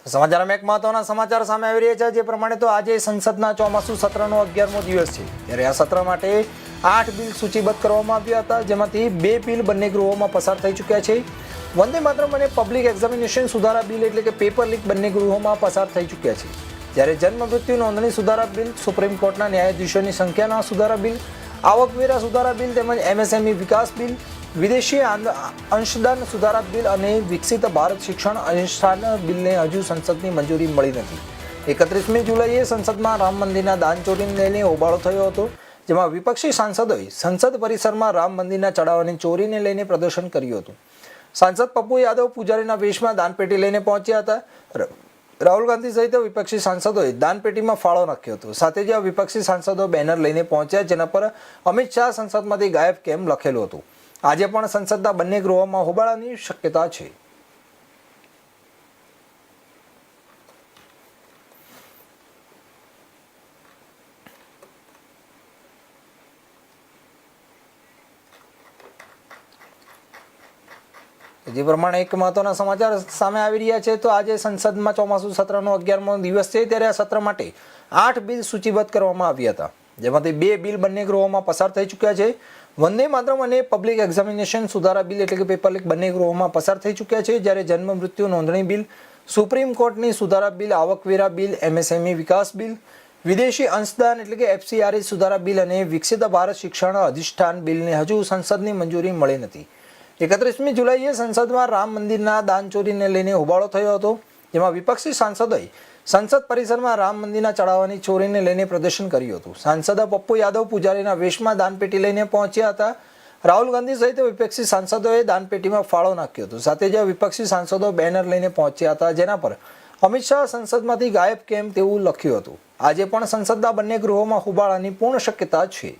સમાચારમાં એક મહત્વના સમાચાર સામે આવી રહ્યા છે, જે પ્રમાણે તો આજે સંસદના ચોમાસુ સત્રનો 11મો દિવસ છે, ત્યારે આ સત્ર માટે 8 બિલ સૂચિબદ્ધ કરવામાં આવ્યા હતા, જેમાંથી 2 બિલ બંને ગૃહોમાં પસાર થઈ ચૂક્યા છે. વંદે માતરમ અને પબ્લિક એક્ઝામિનેશન સુધારા બિલ એટલે કે પેપર લીક બંને ગૃહોમાં પસાર થઈ ચૂક્યા છે. જ્યારે જન્મ મૃત્યુ નોંધણી સુધારા બિલ, સુપ્રીમ કોર્ટના ન્યાયાધીશોની સંખ્યાના સુધારા બિલ, આવકવેરા સુધારા બિલ તેમજ MSME વિકાસ બિલ, વિદેશી અંશદાન સુધારા બિલ અને વિકસિત ભારત શિક્ષણ અનુષ્ઠાન બિલને હજુ સંસદની મંજૂરી મળી નથી. 31મી જુલાઈએ સંસદમાં રામ મંદિરના દાનચોરીને લઈને હોબાળો થયો હતો, જેમાં વિપક્ષી સાંસદોએ સંસદ પરિસરમાં રામ મંદિરના ચડાવવાની ચોરીને લઈને પ્રદર્શન કર્યું હતું. સાંસદ પપ્પુ યાદવ પૂજારીના વેશમાં દાનપેટી લઈને પહોંચ્યા હતા. રાહુલ ગાંધી સહિત વિપક્ષી સાંસદોએ દાનપેટીમાં ફાળો નાખ્યો હતો. સાથે જ વિપક્ષી સાંસદો બેનર લઈને પહોંચ્યા, જેના પર અમિત શાહ સંસદમાંથી ગાયબ કેમ લખેલું હતું. આજે પણ સંસદના બંને ગૃહોમાં હોબાળાની શક્યતા છે. જે પ્રમાણે એક મહત્વના સમાચાર સામે આવી રહ્યા છે, તો આજે સંસદમાં ચોમાસુ સત્રનો 11મો દિવસ છે, ત્યારે આ સત્ર માટે 8 બિલ સૂચિબદ્ધ કરવામાં આવ્યા હતા, જેમાંથી 2 બિલ બંને ગૃહોમાં પસાર થઈ ચૂક્યા છે. વંદે માતરમ અને પબ્લિક એક્ઝામિનેશન સુધારા બિલ એટલે કે પેપર લીક બંને ગૃહોમાં પસાર થઈ ચૂક્યા છે. જ્યારે જન્મ મૃત્યુ નોંધણી બિલ, સુપ્રીમ કોર્ટની સુધારા બિલ, આવકવેરા બિલ, MSME વિકાસ બિલ, વિદેશી અંશદાન એટલે કે FCRA સુધારા બિલ અને વિકસિત ભારત શિક્ષણ અધિષ્ઠાન બિલને હજુ સંસદની મંજૂરી મળી નથી. 31મી જુલાઈએ સંસદમાં રામ મંદિરના દાનચોરીને લઈને હોબાળો થયો હતો, જેમાં વિપક્ષી સાંસદોએ સંસદ પરિસરમાં રામ મંદિરના ચડાવવાની ચોરીને લઈને પ્રદર્શન કર્યું હતું. સાંસદ પપ્પુ યાદવ પૂજારીના વેશમાં દાનપેટી લઈને પહોંચ્યા હતા. રાહુલ ગાંધી સહિત વિપક્ષી સાંસદોએ દાનપેટીમાં ફાળો નાખ્યો હતો. સાથે જ વિપક્ષી સાંસદો બેનર લઈને પહોંચ્યા હતા, જેના પર અમિત શાહ સંસદમાંથી ગાયબ કેમ તેવું લખ્યું હતું. આજે પણ સંસદના બંને ગૃહોમાં હોબાળાની પૂર્ણ શક્યતા છે.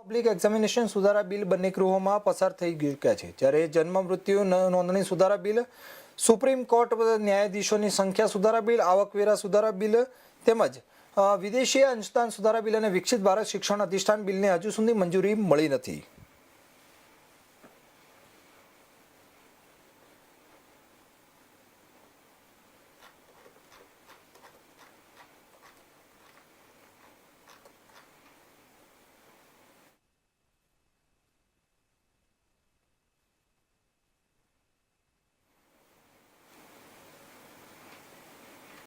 પબ્લિક એક્ઝામિનેશન સુધારા બિલ બંને ગૃહોમાં પસાર થઈ ચૂક્યા છે. જ્યારે જન્મ મૃત્યુ નોંધણી સુધારા બિલ, સુપ્રીમ કોર્ટ ન્યાયાધીશોની સંખ્યા સુધારા બિલ, આવકવેરા સુધારા બિલ તેમજ વિદેશી અંશદાન સુધારા બિલ અને વિકસિત ભારત શિક્ષણ અધિષ્ઠાન બિલને હજુ સુધી મંજૂરી મળી નથી.